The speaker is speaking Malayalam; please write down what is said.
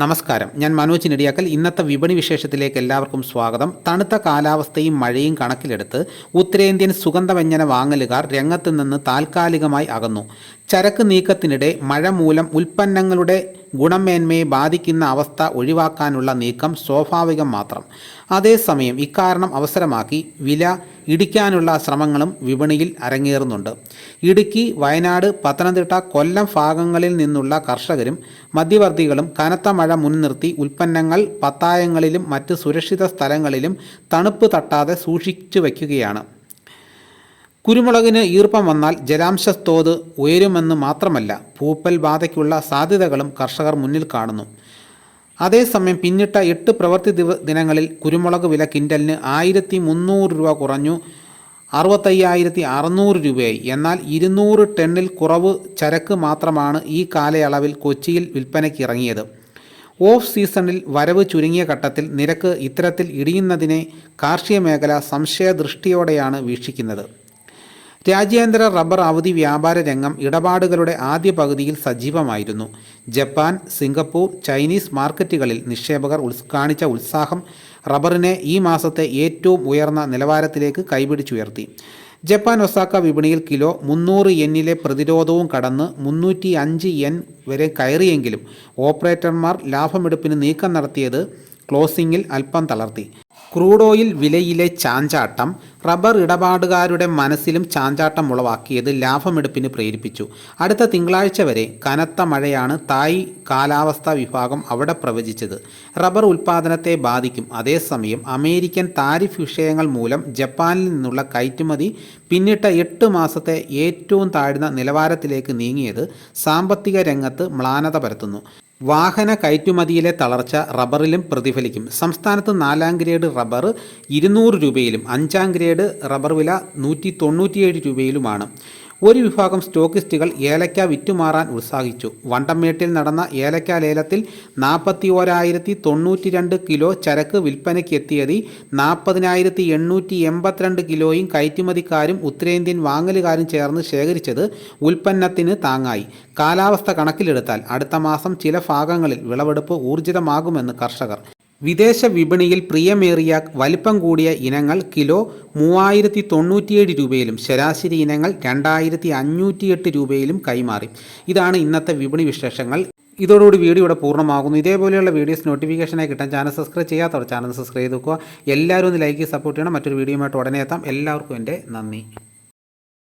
നമസ്കാരം, ഞാൻ മനോജ് നെടിയാക്കൽ. ഇന്നത്തെ വിപണി വിശേഷത്തിലേക്ക് എല്ലാവർക്കും സ്വാഗതം. തണുത്ത കാലാവസ്ഥയും മഴയും കണക്കിലെടുത്ത് ഉത്തരേന്ത്യൻ സുഗന്ധവ്യഞ്ജന വാങ്ങലുകാർ രംഗത്ത് നിന്ന് താൽക്കാലികമായി അകന്നു. ചരക്ക് നീക്കത്തിനിടെ മഴ മൂലം ഉൽപ്പന്നങ്ങളുടെ ഗുണമേന്മയെ ബാധിക്കുന്ന അവസ്ഥ ഒഴിവാക്കാനുള്ള നീക്കം സ്വാഭാവികം മാത്രം. അതേസമയം ഇക്കാരണം അവസരമാക്കി വില ഇടിക്കാനുള്ള ശ്രമങ്ങളും വിപണിയിൽ അരങ്ങേറുന്നുണ്ട്. ഇടുക്കി, വയനാട്, പത്തനംതിട്ട, കൊല്ലം ഭാഗങ്ങളിൽ നിന്നുള്ള കർഷകരും മധ്യവർത്തികളും കനത്ത മഴ മുൻനിർത്തി ഉൽപ്പന്നങ്ങൾ പത്തായങ്ങളിലും മറ്റ് സുരക്ഷിത സ്ഥലങ്ങളിലും തണുപ്പ് തട്ടാതെ സൂക്ഷിച്ചു വയ്ക്കുകയാണ്. കുരുമുളകിന് ഈർപ്പം വന്നാൽ ജലാംശത്തോത് ഉയരുമെന്ന് മാത്രമല്ല, പൂപ്പൽ ബാധയ്ക്കുള്ള സാധ്യതകളും കർഷകർ മുന്നിൽ കാണുന്നു. അതേസമയം പിന്നിട്ട 8 പ്രവൃത്തി ദിനങ്ങളിൽ കുരുമുളക് വില കിൻഡലിന് 1300 രൂപ കുറഞ്ഞു 65,600 രൂപയായി. എന്നാൽ 200 ടണ്ണിൽ കുറവ് ചരക്ക് മാത്രമാണ് ഈ കാലയളവിൽ കൊച്ചിയിൽ വിൽപ്പനയ്ക്ക് ഇറങ്ങിയത്. ഓഫ് സീസണിൽ വരവ് ചുരുങ്ങിയ ഘട്ടത്തിൽ നിരക്ക് ഇത്തരത്തിൽ ഇടിയുന്നതിനെ കാർഷിക മേഖല സംശയദൃഷ്ടിയോടെയാണ് വീക്ഷിക്കുന്നത്. രാജ്യാന്തര റബ്ബർ അവധി വ്യാപാര രംഗം ഇടപാടുകളുടെ ആദ്യ പകുതിയിൽ സജീവമായിരുന്നു. ജപ്പാൻ, സിംഗപ്പൂർ, ചൈനീസ് മാർക്കറ്റുകളിൽ നിക്ഷേപകർ കാണിച്ച ഉത്സാഹം റബ്ബറിനെ ഈ മാസത്തെ ഏറ്റവും ഉയർന്ന നിലവാരത്തിലേക്ക് കൈപിടിച്ചുയർത്തി. ജപ്പാൻ ഒസാക്ക വിപണിയിൽ കിലോ 300 യെന്നിലെ പ്രതിരോധവും കടന്ന് 305 യെൻ വരെ കയറിയെങ്കിലും ഓപ്പറേറ്റർമാർ ലാഭമെടുപ്പിന് നീക്കം നടത്തിയത് ക്ലോസിംഗിൽ അല്പം തളർത്തി. ക്രൂഡ് ഓയിൽ വിലയിലെ ചാഞ്ചാട്ടം റബ്ബർ ഇടപാടുകാരുടെ മനസ്സിലും ചാഞ്ചാട്ടം ഉളവാക്കിയത് ലാഭമെടുപ്പിന് പ്രേരിപ്പിച്ചു. അടുത്ത തിങ്കളാഴ്ച വരെ കനത്ത മഴയാണ് തായ് കാലാവസ്ഥാ വിഭാഗം അവിടെ പ്രവചിച്ചത്. റബ്ബർ ഉൽപ്പാദനത്തെ ബാധിക്കും. അതേസമയം അമേരിക്കൻ താരിഫ് വിഷയങ്ങൾ മൂലം ജപ്പാനിൽ നിന്നുള്ള കയറ്റുമതി പിന്നിട്ട 8 മാസത്തെ ഏറ്റവും താഴ്ന്ന നിലവാരത്തിലേക്ക് നീങ്ങിയത് സാമ്പത്തിക രംഗത്ത് മ്ലാനത പരത്തുന്നു. വാഹന കയറ്റുമതിയിലെ തളർച്ച റബ്ബറിലും പ്രതിഫലിക്കും. സംസ്ഥാനത്ത് 4ാം ഗ്രേഡ് റബ്ബർ 200 രൂപയിലും 5ാം ഗ്രേഡ് റബ്ബർ വില 197 രൂപയിലുമാണ്. ഒരു വിഭാഗം സ്റ്റോക്കിസ്റ്റുകൾ ഏലക്ക വിറ്റുമാറാൻ ഉത്സാഹിച്ചു. വണ്ടംമേട്ടിൽ നടന്ന ഏലക്ക ലേലത്തിൽ 41,092 കിലോ ചരക്ക് വിൽപ്പനയ്ക്ക് എത്തിയത് 40,882 കിലോയും കയറ്റുമതിക്കാരും ഉത്തരേന്ത്യൻ വാങ്ങലുകാരും ചേർന്ന് ശേഖരിച്ചത് ഉൽപ്പന്നത്തിന് താങ്ങായി. കാലാവസ്ഥ കണക്കിലെടുത്താൽ അടുത്ത മാസം ചില ഭാഗങ്ങളിൽ വിളവെടുപ്പ് ഊർജിതമാകുമെന്ന് കർഷകർ. വിദേശ വിപണിയിൽ പ്രിയമേറിയ വലിപ്പം കൂടിയ ഇനങ്ങൾ കിലോ 3,097 രൂപയിലും ശരാശരി ഇനങ്ങൾ 2,508 രൂപയിലും കൈമാറി. ഇതാണ് ഇന്നത്തെ വിപണി വിശേഷങ്ങൾ. ഇതോടുകൂടി വീഡിയോ ഇവിടെ പൂർണ്ണമാകുന്നു. ഇതേപോലെയുള്ള വീഡിയോസ് നോട്ടിഫിക്കേഷനായി കിട്ടാൻ ചാനൽ സബ്സ്ക്രൈബ് ചെയ്യാത്തവർ ചാനൽ സബ്സ്ക്രൈബ് ചെയ്ത് നോക്കുക. എല്ലാവരും ഒന്ന് ലൈക്ക് സപ്പോർട്ട് ചെയ്യണം. മറ്റൊരു വീഡിയോയുമായിട്ട് ഉടനെ എത്താം. എല്ലാവർക്കും എൻ്റെ നന്ദി.